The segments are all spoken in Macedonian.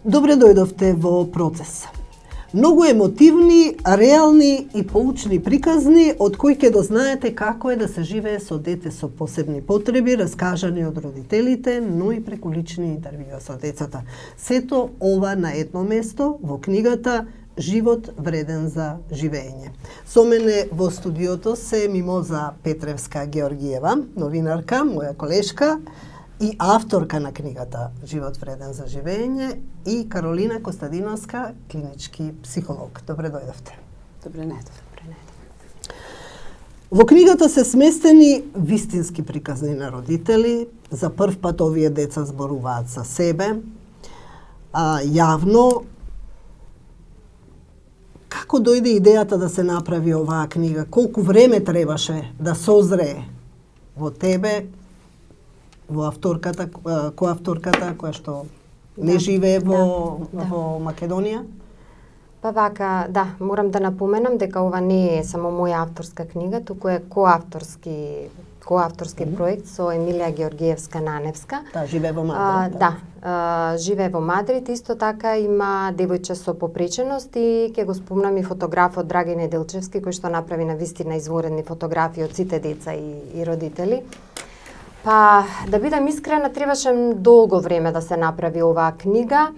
Добре дојдовте во Процес. Многу емотивни, реални и поучни приказни од кои ќе дознаете како е да се живее со дете со посебни потреби, раскажани од родителите, но и преку лични интервјуа со децата. Сето ова на едно место во книгата Живот вреден за живење. Со мене во студиото се Мимоза Петревска Георгиева, новинарка, моја колешка и авторка на книгата Живот вреден за живење, и Каролина Костадиновска, клинички психолог. Добре дојдовте. Добре најдов. Во книгата се сместени вистински приказни на родители. За прв пат овие деца зборуваат за себе, јавно. Како дојде идејата да се направи оваа книга? Колку време требаше да созрее во тебе, во авторката, која што не живее во Македонија? Па вака, да, морам да напоменам дека ова не е само моја авторска книга, туку е коавторски проект со Емилија Георгиевска-Наневска. Да, живее во Мадрид. Живее во Мадрид. Исто така има девојче со попреченост и ќе го спомнам и фотографот Драги Неделчевски, кој што направи на вистина изворедни фотографии од сите деца и родители. Па, да бидам искрена, требаше долго време да се направи оваа книга.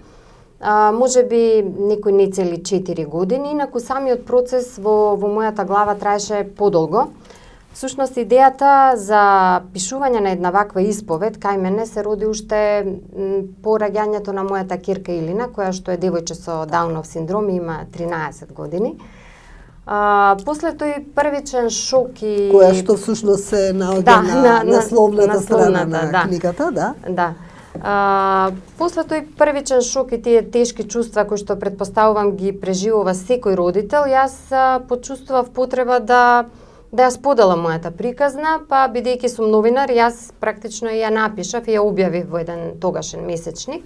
Може би некои не цели 4 години, инаку самиот процес во мојата глава траеше подолго. Всушност, идејата за пишување на една ваква исповед кај мене се роди уште по раѓањето на мојата ќерка Илина, која што е девојче со Даунов синдром и има 13 години. После тој првичен шок и... Која што всушност се наоѓа на насловната страна на книгата, да? Да. После тој првичен шок и тие тешки чувства кои што предпоставувам ги преживува секој родител, јас почувствував потреба да ја споделам мојата приказна, па бидејќи сум новинар, јас практично ја напишав и ја објавив во еден тогашен месечник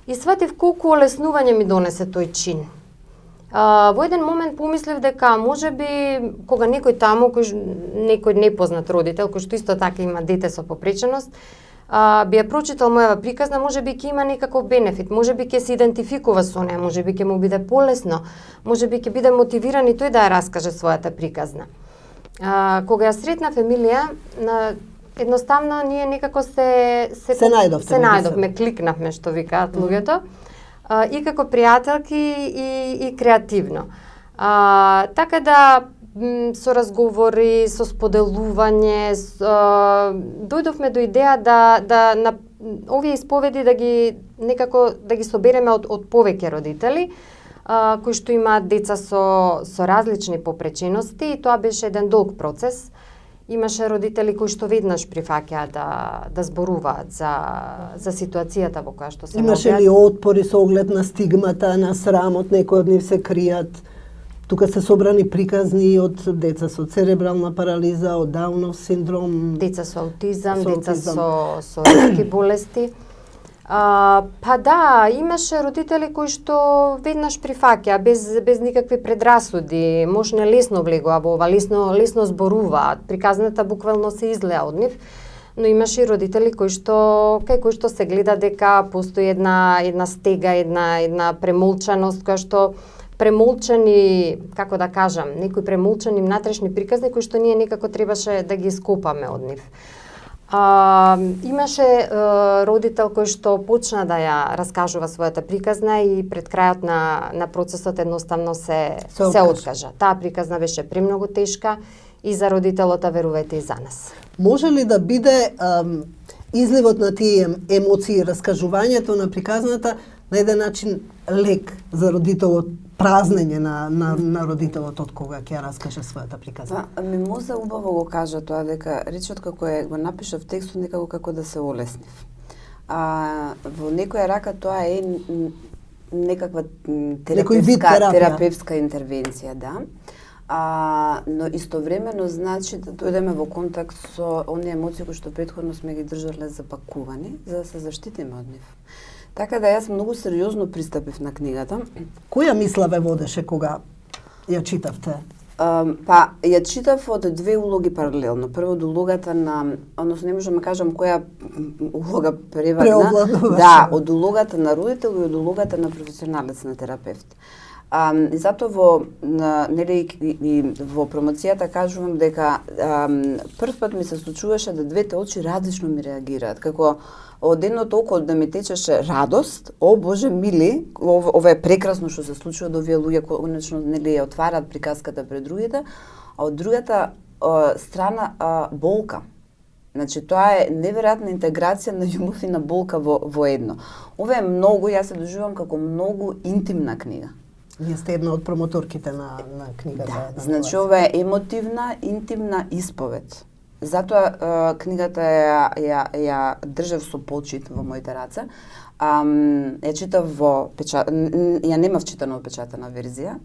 и сватив колку олеснување ми донесе тој чин. Во еден момент помислив дека можеби кога некој таму, некој непознат родител, кој што исто така има дете со попреченост, би ја прочитал мојава приказна, можеби ќе има некаков бенефит, можеби ќе се идентификува со неа, можеби ќе му биде полесно, можеби ќе биде мотивиран и тој да ја раскаже својата приказна. Кога ја сретнав Емилија, едноставно ние некако се најдовме, кликнавме, што викаат луѓето, и како пријателки и креативно. Така да со разговори, со споделување, дојдовме до идеја да на овие исповеди да ги собереме од повеќе родители кои што имаат деца со различни попречености, и тоа беше еден долг процес. Имаше родители кои што веднаш прифаќаат да зборуваат за ситуацијата во која што се наоѓаат. Имаше ли отпори со оглед на стигмата, на срамот, некои од нив се кријат? Тука се собрани приказни од деца со церебрална парализа, од Даунов синдром, деца со аутизам, деца со ретки болести. Па да, имаше родители кои што веднаш прифаќаа без никакви предрасуди, можно лесно влегува во ова, лесно зборуваат, приказната буквално се излеа од нив, но имаше и родители кај кои што се гледа дека постои една стега, една премолчаност, која што премолчани, како да кажам, некои премолчани внатрешни приказни кои што ние некако требаше да ги ископаме од нив. Имаше родител кој што почна да ја раскажува својата приказна и пред крајот на процесот едноставно се откажа. Таа приказна беше премногу тешка и за родителот, верувајте, и за нас. Може ли да биде изливот на тие емоции, раскажувањето на приказната на еден начин лек за родителот, празнење на родителот од кога ќе ја раскаже својата приказна? Мимоза убаво го кажа тоа, дека речот како го напишав текстот некако како да се олеснив. Во некоја рака тоа е некаква терапевска интервенција, да. Но истовремено значи да дојдеме во контакт со оние емоции кои што претходно сме ги држале запакувани, за да се заштитиме од нив. Така да јас многу сериозно пристапив на книгата. Која мисла ве водеше кога ја читавте? Па, ја читав од две улоги паралелно. Прво од улогата на, односно не можам да кажам која улога превагна. Да, од улогата на родител и од улогата на професионалец, на терапевт. И затоа во промоцијата кажувам дека прв пат ми се случуваше да двете очи различно ми реагираат. Како од едното око да ми течеше радост, о Боже мили, ова е прекрасно што се случува, да овие луѓе конечно ја отвараат приказката пред другите, а од другата страна болка. Значи тоа е неверојатна интеграција на љубов и на болка во едно. Ова е многу, јас се доживувам како многу интимна книга. Вие сте една од промоторките на книгата. Да, значи ова е емотивна, интимна исповед. Затоа книгата ја држав со почит во моите раце. Ја читав ја немав читано печатана верзија.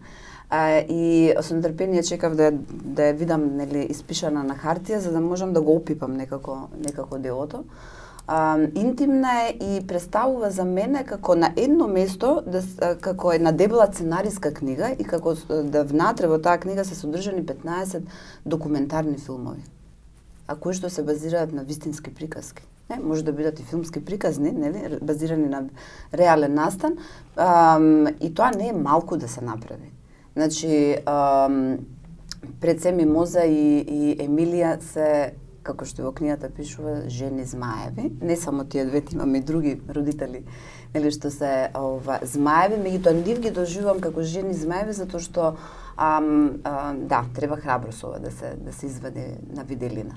И со нетрпение чекав да ја видам испишана на хартија за да можам да го опипам некако делото. Интимна е и представува за мене како на едно место, како една дебела сценариска книга и како да внатре во таа книга се содржани 15 документарни филмови, а кои што се базираат на вистински приказки. Може да бидат и филмски приказни, нели, базирани на реален настан, и тоа не е малку да се направи. Значи, пред се Мимоза и Емилија се, како што во книгата пишува, жени змаеви. Не само тие двете, имаме и други родители, нели, што се змаеви, меѓутоа нив ги доживувам како жени змаеви затоа што да, треба храброст ова да се извади на виделина.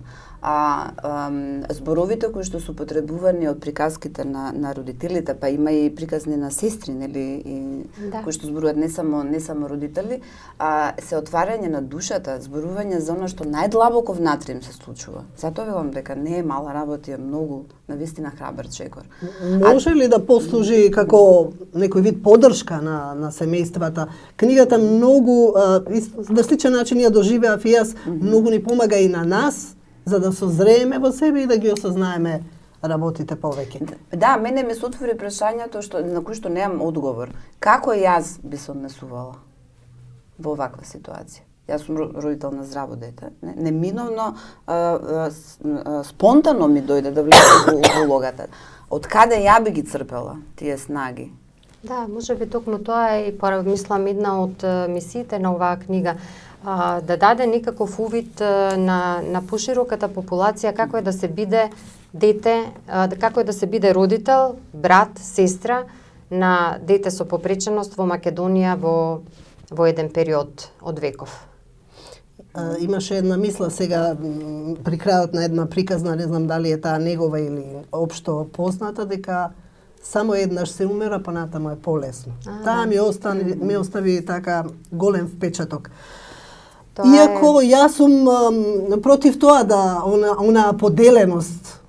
Зборовите кои што се употребувани од приказките на родителите, па има и приказни на сестри, нели, кои што зборуваат не само родители, се отварање на душата, зборување за оно што најдлабоко внатре им се случува. Затоа велам дека не е мала работа, е многу навистина храбар чекор. Може ли да послужи како некој вид поддршка на семејствата? Книгата многу на сличен начин ја доживеав и јас, многу ни помага и на нас, за да созрееме во себе и да ги осознаеме работите повеќе. Да, мене ми се отвори прашањето на кој што немам одговор. Како јас би се однесувала во ваква ситуација? Јас сум родител на здраво дете. Неминовно, спонтано ми дојде да влезам во улогата. Од каде ја би ги црпела тие снаги? Да, може би токму тоа е и мислам една од мисиите на оваа книга, да даде некаков увид на пошироката популација како е да се биде дете, како е да се биде родител, брат, сестра на дете со попреченост во Македонија во еден период од веков. Имаше една мисла сега при крајот на една приказна, не знам дали е таа негова или општо позната, дека само еднаш се умера, понатаму е полесно. Таа ми остави така голем впечаток. Иако јас сум против тоа да она поделеност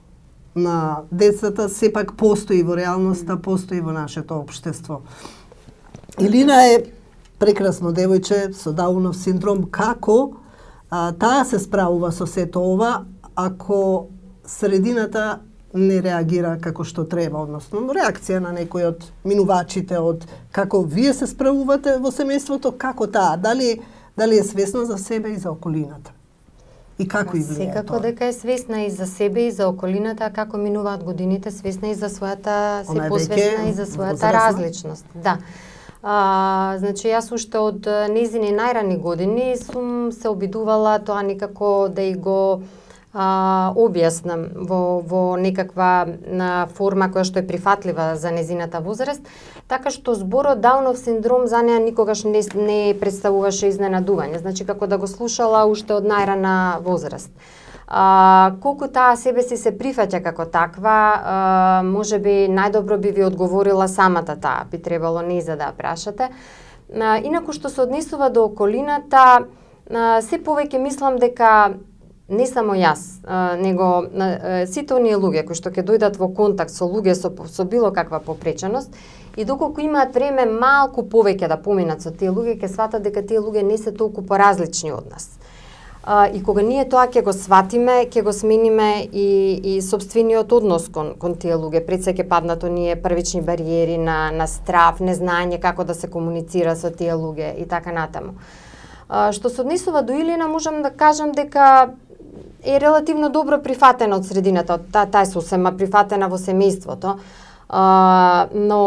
на децата сепак постои во реалноста, постои во нашето општество. Илина е прекрасно девојче со Даунов синдром. Како таа се справува со сето ова ако средината не реагира како што треба, односно реакција на некој од минувачите, од како вие се справувате во семејството, како таа, дали е свесна за себе и за околината? И како и влијае тоа? Секако дека е свесна и за себе и за околината, како минуваат годините, свесна и за својата, се посвесна и за својата различност. Да. Значи, јас уште од незини најрани години сум се обидувала тоа некако да и го објаснам во некаква форма која што е прифатлива за незината возраст, така што зборот Даунов синдром за неа никогаш не представуваше изненадување, значи како да го слушала уште од најрана возраст. Колку таа себе си се прифаќа како таква, може би најдобро би ви одговорила самата таа, би требало не за да прашате. Инаку што се однесува до околината, се повеќе мислам дека не само јас, него сите оние луѓе кои што ќе дојдат во контакт со луѓе со било каква попреченост и доколку имаат време малку повеќе да поминат со тие луѓе, ќе сватат дека тие луѓе не се толку поразлични од нас. И кога ние тоа ќе го сватиме, ќе го смениме и сопствениот однос кон тие луѓе. Пред се ќе паднат оние првични бариери на страв, незнање како да се комуницира со тие луѓе и така натаму. Што се однесува до Илина, можам да кажам дека е релативно добро прифатена од средината, таа е сосема прифатена во семејството. Но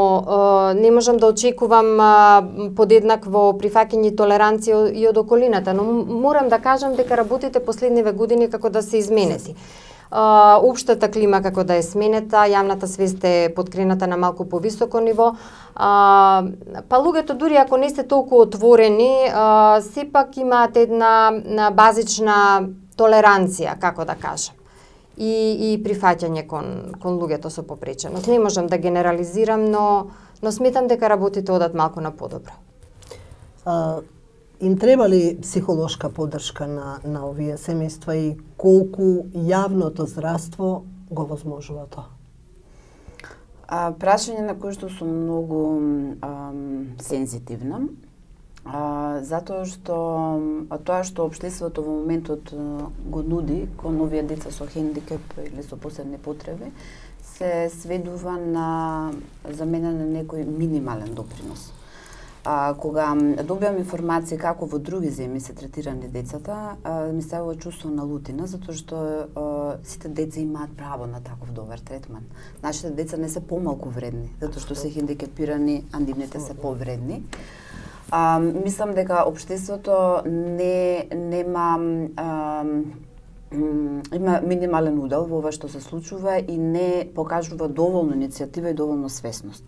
не можам да очекувам подеднакво прифаќање и толеранција и од околината, но морам да кажам дека работите последниве години како да се изменети. Општата клима како да е сменета, јавната свест е подкрената на малку повисоко ниво, па луѓето дури ако не се толку отворени, сепак имаат една базична толеранција, како да кажам, и прифаќање кон луѓето со попреченост. Не можам да генерализирам, но сметам дека работите одат малку на подобро. Им треба ли психолошка поддршка на овие семејства и колку јавното здравство го возможува тоа? Прашање на кое што сум многу сензитивна, затоа што тоа што општеството во моментот го нуди кон овие деца со хендикеп или со посебни потреби, се сведува на за мене на некој минимален допринос. Кога добивам информации како во други земји се третирани децата, ми ставува чувство на лутина, затоа што сите деца имаат право на таков добар третман. Нашите деца не се помалку вредни, затоа што се хендикепирани, а нивните се повредни. Мислам дека општеството има минимален удел во ова што се случува и не покажува доволно иницијатива и доволно свесност.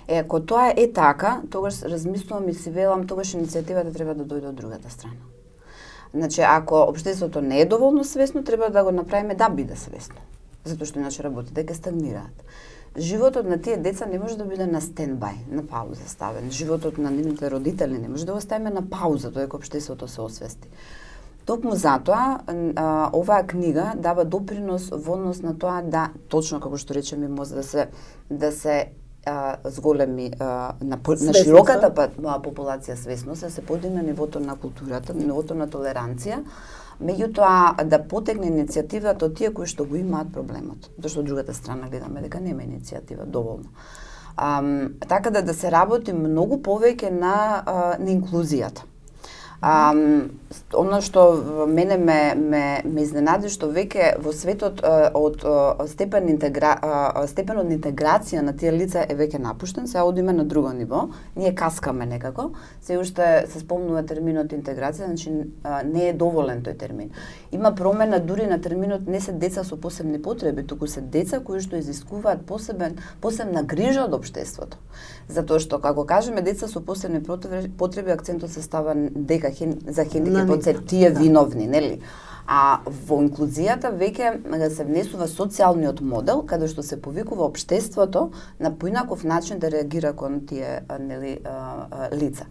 Ако тоа е така, тогаш размислувам и си велам, тогаш иницијативата треба да дојде од другата страна. Значи, ако општеството не е доволно свесно, треба да го направиме да биде свесно. Затоа што иначе работите ќе стагнираат. Животот на тие деца не може да биде на стендбај, на пауза ставен. Животот на нивните родители не може да го ставиме на пауза, додека општеството се освести. Токму затоа, оваа книга дава допринос во однос на тоа да, точно како што речеме, може да се зголеми на широката популација свесност, се подигне нивото на културата, нивото на толеранција, меѓутоа да потегне иницијативата од тие кои што го имаат проблемот. Зашто од другата страна гледаме дека нема иницијатива доволно. Така да се работи многу повеќе на инклузијата. Оно што мене ме изненади што веќе во светот од степенот на интеграција на тие лица е веќе напуштен, сега одиме на друго ниво, ние каскаме некако, се уште се спомнува терминот интеграција, значи не е доволен тој термин. Има промена дури на терминот не се деца со посебни потреби, туку се деца кои што изискуваат посебна грижа од општеството. Затоа што како кажеме деца со посебни потреби, акцентот се става дека за хендикепот се тие виновни, нели? А во инклузијата веќе се внесува социјалниот модел, каде што се повикува општеството на поинаков начин да реагира кон тие лица.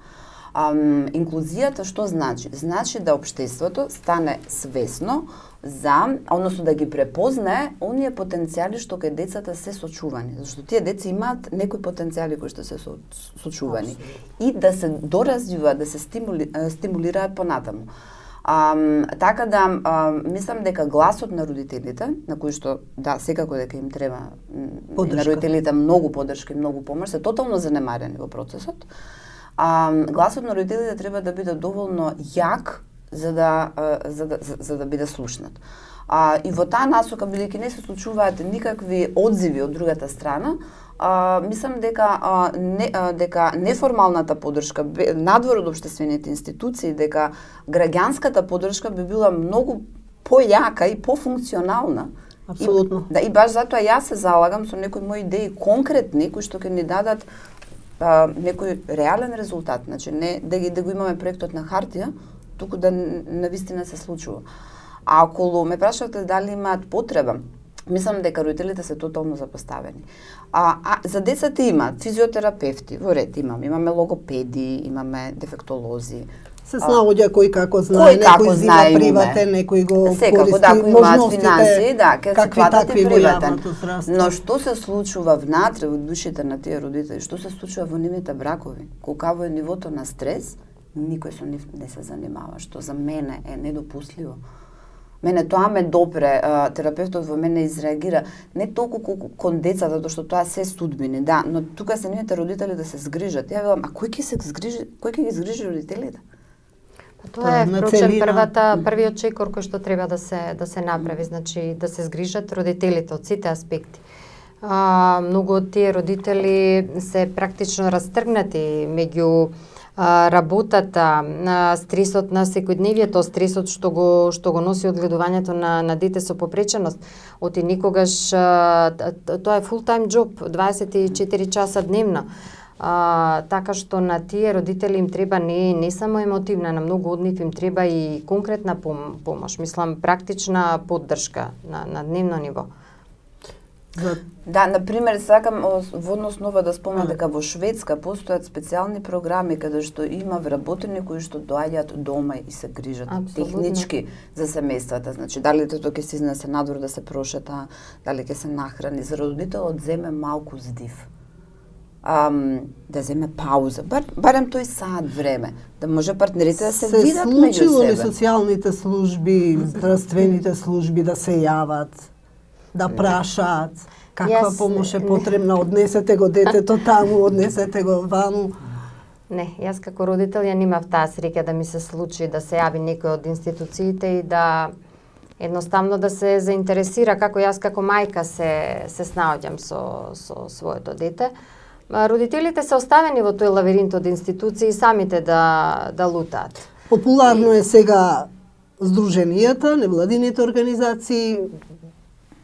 Инклузијата што значи? Значи да општеството стане свесно односно да ги препознае оние потенцијали што кај децата се сочувани, зашто тие деца имаат некои потенцијали кои што се сочувани и да се доразвива, да се стимулираат понатаму. Така да мислам дека гласот на родителите, на кои што да секако дека им треба на родителите многу поддршка и многу помош, се тотално занемарени во процесот. Гласот на родителите треба да биде доволно јак за да биде слушнат. И во таа насока, бидејќи не се случуваат никакви одзиви од другата страна, мислам дека неформалната поддршка надвор од општествените институции, дека граѓанската поддршка би била многу појака и пофункционална. Апсолутно. И баш затоа јас се залагам со некои мои идеи конкретни кои што ќе ни дадат некој реален резултат, значи не да го имаме проектот на хартија, туку да навистина се случува. А околу ме прашавте дали имаат потреба, мислам дека родителите се тотално запоставени. За децата имаат физиотерапевти, во ред имаме логопеди, имаме дефектолози. Се снаоѓа кој како знае, некој зима приватен, некој го користи, кој имаат финанси, ќе се платат и приватен. здравство. Но што се случува внатре во душите на тие родители, што се случува во нивните бракови, колкаво е нивото на стрес, никој со нив не се занимава, што за мене е недопустливо. Мене тоа ме допре, терапевтот во мене изреагира не толку колку кон децата, затоа што тоа се судбини, да, но тука се нивните родители да се згрижат. Ја велам, а кој ќе ги згрижи родителите? Тоа е на впрочем целина. првиот чекор кој што треба да се направи, значи да се згрижат родителите од сите аспекти. Многу од тие родители се практично растргнати меѓу работата, стресот на секојдневието, стресот што го носи одгледувањето на дете со попреченост. Оти никогаш тоа е full time job, 24 часа дневно. Така што на тие родители им треба не само емотивна, на многу од нив им треба и конкретна помош, мислам практична поддршка на дневно ниво. Да, например, сакам во однос на ова да спомнам дека во Шведска постојат специјални програми каде што има вработени кои што доаѓаат дома и се грижат технички за семејствата. Значи, дали детето ќе се изнесе надвор да се прошета, дали ќе се нахрани, за родителот земе малку здив. Да земе пауза, барем тој саат време, да може партнерите да се видат меѓу себе. Се случило ли социјалните служби, здравствените служби да се јават, да прашаат каква помош е потребна, однесете го детето таму, однесете го ваму? Не, јас како родител ја немав таа среќа да ми се случи да се јави некој од институциите и да едноставно да се заинтересира како јас како мајка се снаоѓам со своето дете. Родителите се оставени во тој лавиринт од институции самите да лутаат. Популарно е сега здруженијата, невладините организации,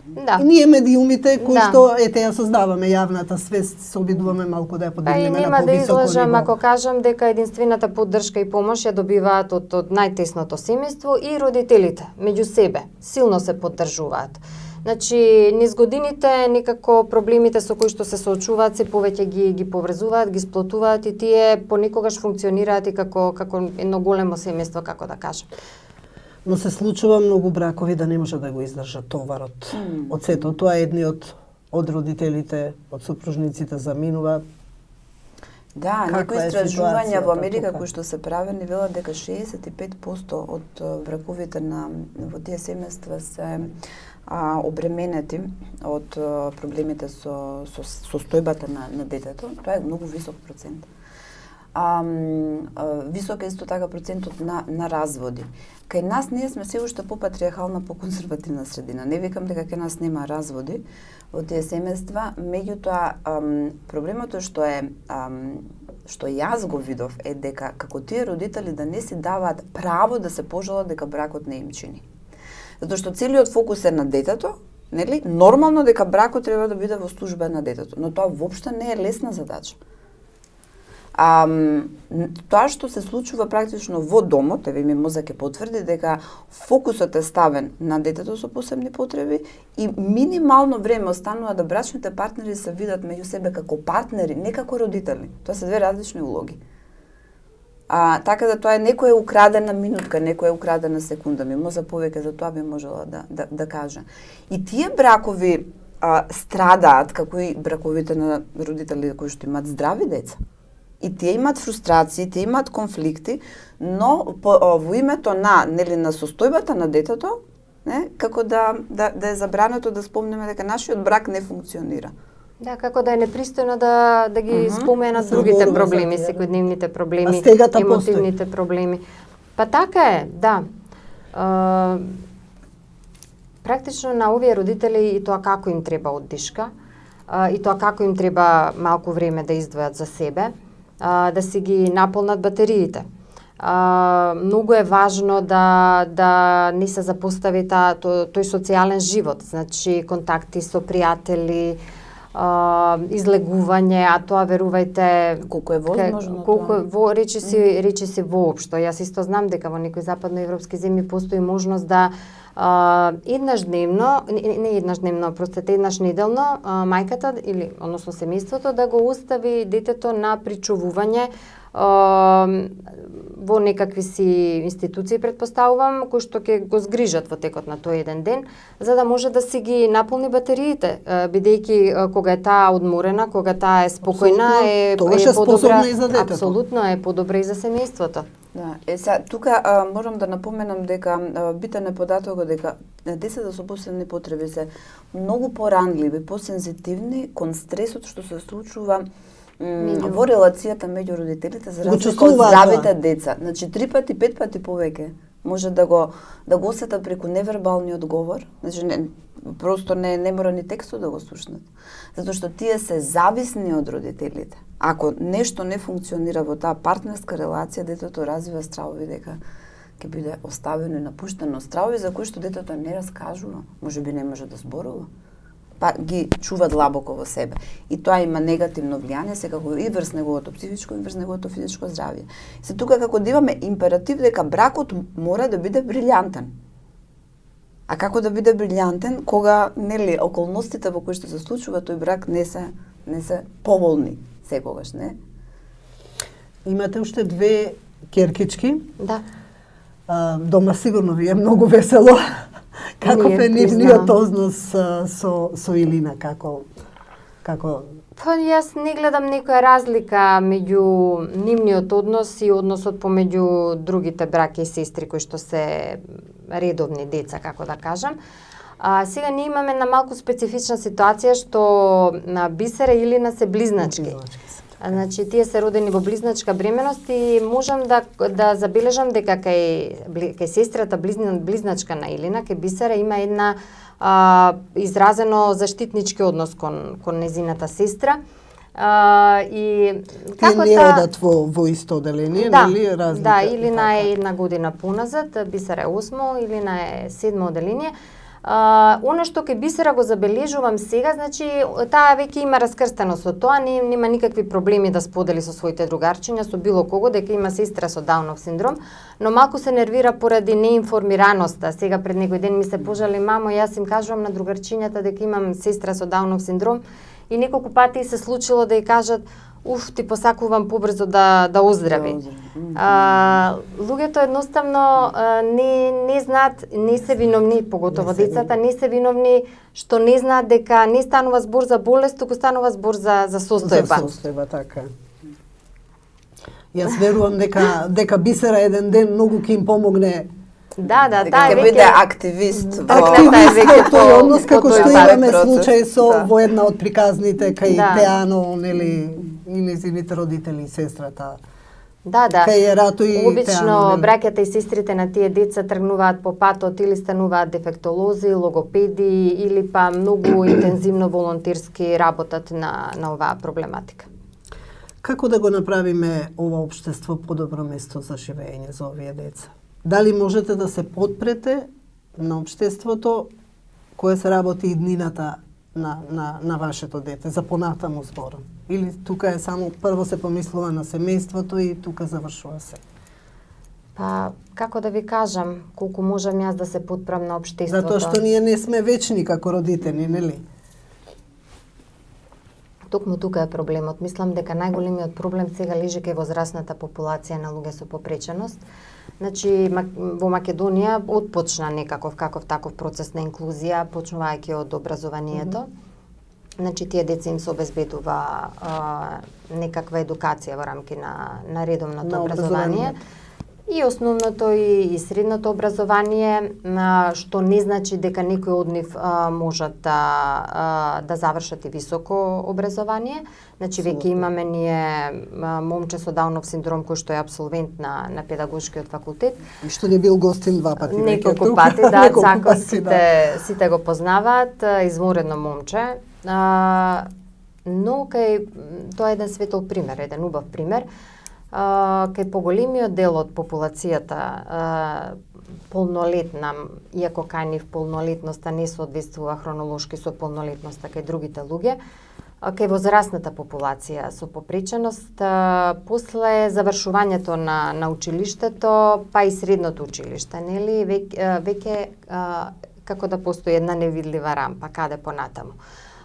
да. И ние медиумите кои што ја создаваме јавната свест, се обидуваме малку да ја подигнеме на повисоко ниво. Нема да излажам ако кажам дека единствената поддршка и помош ја добиваат од најтесното семејство и родителите меѓу себе. Силно се поддржуваат. Значи, низ годините некако проблемите со кои што се соочуваат се повеќе ги поврзуваат, ги сплотуваат и тие понекогаш функционираат и како едно големо семејство, како да кажам. Но се случува многу бракови да не може да го издржат товарот. Од сето тоа едниот од родителите, од супружниците заминува. Да, некои истражувања во Америка кои што се правени велат дека 65% од браковите во тие семејства се обременети од проблемите со состојбата на детето. Тоа е многу висок процент. Висок е исто така процентот на разводи. Кај нас ние сме се уште попатриархална, поконзервативна средина. Не викам дека кај нас нема разводи во тие семејства, меѓутоа проблемот што јас го видов е дека како тие родители да не си даваат право да се пожалат дека бракот не им чини. Затоа што целиот фокус е на детето, нели? Нормално дека бракот треба да биде во служба на детето, но тоа воопшто не е лесна задача. Тоа што се случува практично во домот, еве ми мозок ќе потврди дека фокусот е ставен на детето со посебни потреби и минимално време останува да брачните партнери се видат меѓу себе како партнери, не како родители. Тоа се две различни улоги. Така да тоа е некоја украдена минутка, некоја украдена секунда. Ми мозок повеќе за тоа би можела да кажа. И тие бракови страдаат како и браковите на родители кои што имаат здрави деца. И тие имаат фрустрации, тие имаат конфликти, но во името на состојбата на детето, како да е забрането да спомнеме дека нашиот брак не функционира. Да, како да е непристојно да ги споменат другите проблеми, секојдневните проблеми, емотивните проблеми. Па така е, да. Практично на овие родители и тоа како им треба оддишка, и тоа како им треба малку време да издвојат за себе, да си ги наполнат батериите. Многу е важно да не се запостави тој социјален живот, значи контакти со пријатели, излегување, а тоа верувајте колку е возможно, речи си воопшто. Јас исто знам дека во некои западноевропски земји постои можност да еднаш дневно, не еднаш дневно, простете, еднаш неделно, мајката или односно семејството да го остави детето на причувување во некакви си институции, предпоставувам, кои што ќе го згрижат во текот на тој еден ден, за да може да си ги наполни батериите, бидејќи кога е таа одморена, кога таа е спокојна, е подобра, апсолутно е подобра и за семејството. Да, сега тука можам да напоменам дека битен е податокот дека децата со посебни потреби се многу поранливи, посензитивни кон стресот што се случува во релацијата меѓу родителите за Го разлика од чувствуваат здравите тоа. деца. Значи 3 пати, 5 пати повеќе може да го осета преку невербалниот говор. Значи просто не мора ни текстот да го слушнат. Затоа што тие се зависни од родителите. Ако нешто не функционира во таа партнерска релација, детето развива стравови дека ќе биде оставено и напуштено, стравови за кои што детето не раскажува, можеби не може да зборува. Па ги чува длабоко во себе. И тоа има негативно влијание секако и врз неговото психичко и врз неговото физичко здравје. Се тука како да имаме императив дека бракот мора да биде брилјантен. А како да биде брилјантен кога нели околностите во кои што се случува тој брак не се поволни секогаш, не? Имате уште 2 керкички. Да. Дома сигурно ви е многу весело. Каков Ние е нивниот однос со Илина, како Па јас не гледам некоја разлика меѓу нивниот однос и односот помеѓу другите браќа и сестри кои што се редовни деца, како да кажам. Сега ние имаме една малку специфична ситуација што на Бисера и Илина се близначки. Значи, тие се родени во близначка бременост и можам да забележам дека кај сестрата близначка на Илина, кај Бисера има една изразено заштитнички однос кон незината сестра. И како не одат во исто оделение, нели? Разлика. Да, Илина е 1 година поназад, Бисера е 8, Илина е 7 оделение. Оно што кај Бисера го забележувам сега, значи таа веќе има раскрстено со тоа, нема никакви проблеми да сподели со своите другарчиња, со било кого дека има сестра со Даунов синдром, но малку се нервира поради неинформираноста. Сега пред некој ден ми се пожали: мамо, јас им кажувам на другарчињата дека имам сестра со Даунов синдром, и неколку пати се случило да ја кажат: уф, ти посакувам побрзо да оздрави. Луѓето едноставно не знаат, не се виновни, поготово децата, не се виновни што не знаат дека не станува збор за болест, туку станува збор за состојба. За состојба, така. Јас верувам дека Бисера еден ден многу ќе им помогне. Да, таа ќе биде активист во тој однос, како што имаме случај со во една од приказните кај Теано, нели, и незините родители и сестрата. Да. Кај Рато и обично браќата и сестрите на тие деца тргнуваат по патот или стануваат дефектолози, логопеди или па многу интензивно волонтерски работат на оваа проблематика. Како да го направиме ова општество подобро место за живење за овие деца? Дали можете да се подпрете на општеството кое се работи иднината на вашето дете, за понатаму зборам? Или тука е само прво се помислува на семејството и тука завршува се? Па, како да ви кажам, колку можам јас да се подпрам на општеството? Затоа што ние не сме вечни како родители, нели? Токму тука е проблемот. Мислам дека најголемиот проблем сега лежи кај возрастната популација на луѓе со попреченост. Значи, во Македонија отпочна некаков таков процес на инклузија, почнувајќи од образованието. Значи, тие деца им се обезбедува некаква едукација во рамки на редовното образование. И основното и средното образование, што не значи дека некој од нив можат да завршат и високо образование. Значи, веќе имаме ние момче со Даунов синдром кој што е абсолвент на педагошкиот факултет. И што не бил гостин 2 пати. Неколку пати, да, цако сите го познаваат, изворедно момче. Но тоа е еден светол пример, еден убав пример. Кај поголемиот дел од популацијата полнолетна, иако кај нив полнолетноста не соодветствува хронолошки со полнолетноста кај другите луѓе, кај возрастната популација со попреченост, после завршувањето на училиштето, па и средното училиште, нели, веќе како да постои една невидлива рампа, каде понатаму.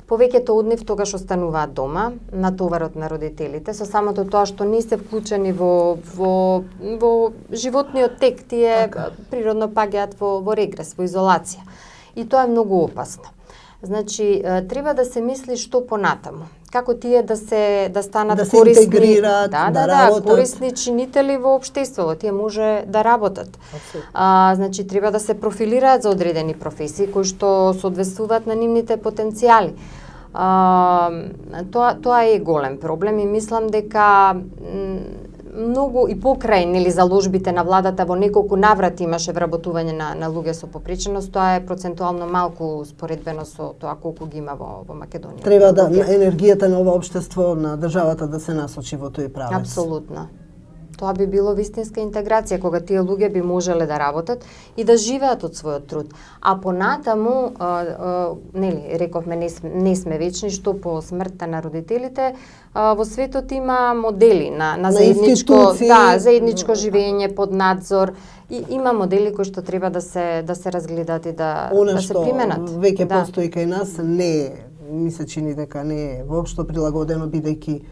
Повеќето од нив тогаш остануваат дома, на товарот на родителите, со самото тоа што не се вклучени во животниот тек, тие природно паѓаат во регрес, во изолација. И тоа е многу опасно. Значи, треба да се мисли што понатаму. Како тие да станат да се корисни, интегрираат, да работат. корисни чинители во општеството, тие може да работат. Значи, треба да се профилираат за одредени професии кои што соодветствуваат на нивните потенцијали. Тоа е голем проблем и мислам дека многу и покрај нели заложбите на владата во неколку наврати имаше вработување на луѓе со попреченост, тоа е процентуално малку споредбено со тоа колку ги има во Македонија. Треба да енергијата на ова општество, на државата да се насочи во тој правец. Апсолутно. Тоа би било вистинска интеграција, кога тие луѓе би можеле да работат и да живеат од својот труд. А понатаму, нели, рековме, не сме вечни, што по смртта на родителите, во светот има модели на заедничко, заедничко живеење под надзор и има модели кои што треба да се разгледат и да се применат. Она што веќе постои кај нас ми се чини дека не е воопшто прилагодено, бидејќи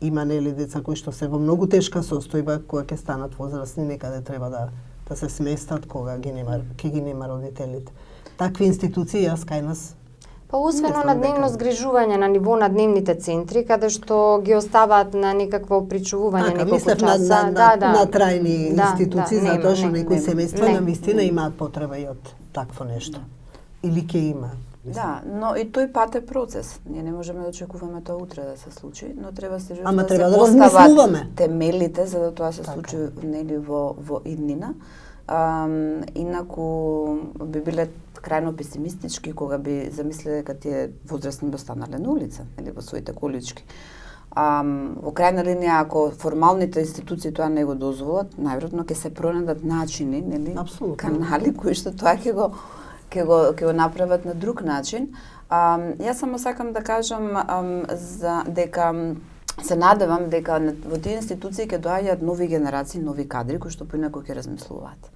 има нели деца кои што се во многу тешка состојба, кога ќе станат возрастни, некаде треба да се сместат кога ги нема родителите. Такви институции јас кај нас. Па освено на дневно згрижување на ниво на дневните центри, каде што ги оставаат на некакво причувување неколку часа. На трајни институции, затоа што некои семејства навистина имаат потреба и од такво нешто. Или ќе има. Да, но и тој пат е процес. Ние не можеме да очекуваме тоа утре да се случи, но треба се треба да размислуваме темелите за да тоа се случи нели во иднина. Инаку би биле крајно песимистички кога би замислиле дека тие возрастни би останале на улица, или во своите колички. Во крајна линија, ако формалните институции тоа не го дозволат, најверојатно ќе се пронајдат начини, нели, канали кои што тоа ќе го направат на друг начин. Јас само сакам да кажам дека се надевам дека во тие институции ќе доаѓаат нови генерации, нови кадри кои што поинаку ќе размислуваат.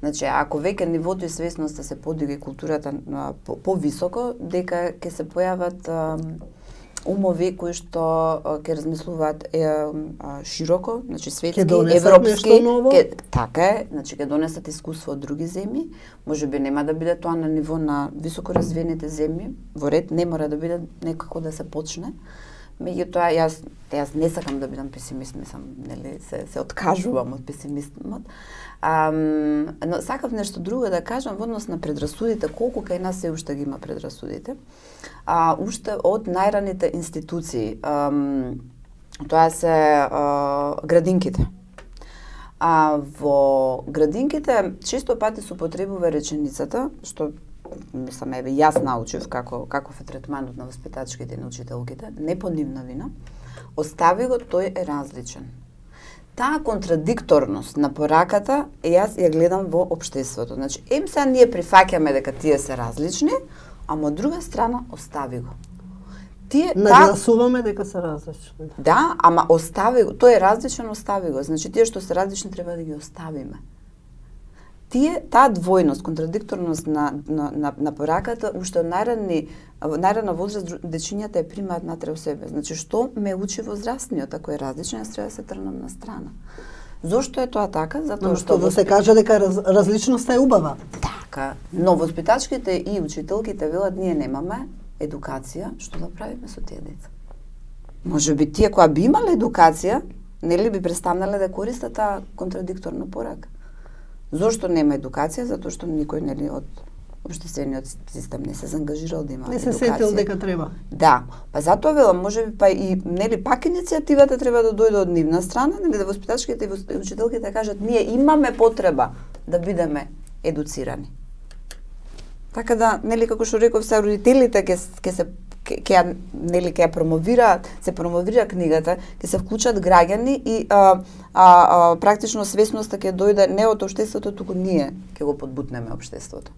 Значи, ако веќе нивото и свесноста се подига и културата повисоко, дека ќе се појават умови кои што ќе размислуваат широко, значи светски, европски, така е, значи ќе донесат искуство од други земји, можеби нема да биде тоа на ниво на високо развиените земји, во ред не мора да биде некако да се почне. Меѓутоа јас не сакам да бидам песимист, мислам, нели се откажувам од песимизмот. Но сакав нешто друго да кажам во однос на предрасудите, колку кај нас се уште ги има предрасудите. Уште од најраните институции, тоа се градинките. Во градинките често пати се употребува реченицата, што мислам, јас научив каков е третманот на воспитачките и на учителките, не по нивна вина, остави го, тој е различен. Таа контрадикторност на пораката јас ја гледам во општеството. Значи, сега ние прифаќаме дека тие се различни, ама од друга страна остави го. Нагласуваме дека се различни. Да, ама остави го. Тој е различен, остави го. Значи, тие што се различни треба да ги оставиме. Таа двојност, контрадикторност на пораката, уште од најрана возраст дечињата ја примаат натре во себе. Значи, што ме учи возрастниот, ако е различен, јас треба да се трнам на страна. Зошто е тоа така? Затоа што да се каже дека различноста е убава. Така, но воспитачките и учителките велат ние немаме едукација, што да правиме со тие деца? Можеби тие кои би имале едукација, нели би престанале да користат таа контрадикторна порака. Зошто нема едукација? Затоа што никој нели од општествениот систем не се заангажирал да има едукација. Не се сетил дека треба. Да, па затоа велам, можеби па и нели пак иницијативата треба да дојде од нивна страна, нели да воспитачките и учителките да кажат ние имаме потреба да бидеме едуцирани. Така да, нели како што реков, се родителите ќе промовираат, се промовира книгата, ќе се вклучат граѓани и практично свесноста ќе дојде не од општеството, туку ние ќе го подбутнеме општеството.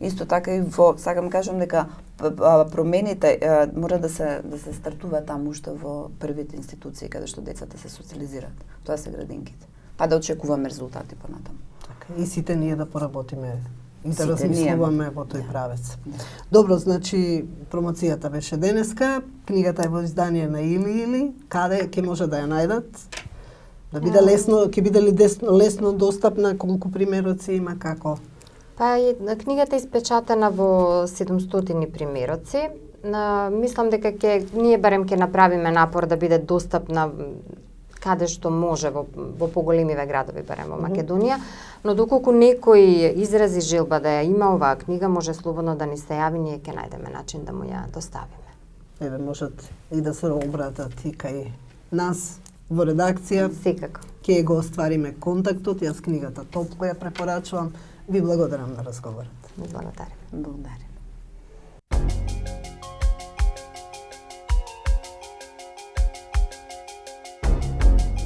Исто така и сакам кажам дека промените мора да се стартува таму уште во првите институции каде што децата се социализираат. Тоа се градинките. Па да очекуваме резултати понатаму. Така, и сите ние да поработиме и да размислуваме во тој правец. Добро, значи промоцијата беше денеска, книгата е во издание на Или, каде ќе може да ја најдат? Да биде лесно, ќе биде ли лесно достапна, колку примероци има, како? Па книгата е испечатена во 700 примероци. Мислам дека ние барем ќе направиме напор да биде достапна каде што може во поголемиве градови барем во Македонија, но доколку некој изрази желба да ја има оваа книга, може слободно да ни се јави, ние ќе најдеме начин да му ја доставиме. еве можат и да се обратат и кај нас во редакција. Секако. Ќе го оствариме контактот, јас книгата топло ја препорачувам. Ви благодарам на разговорот. Благодарам. Благодарам.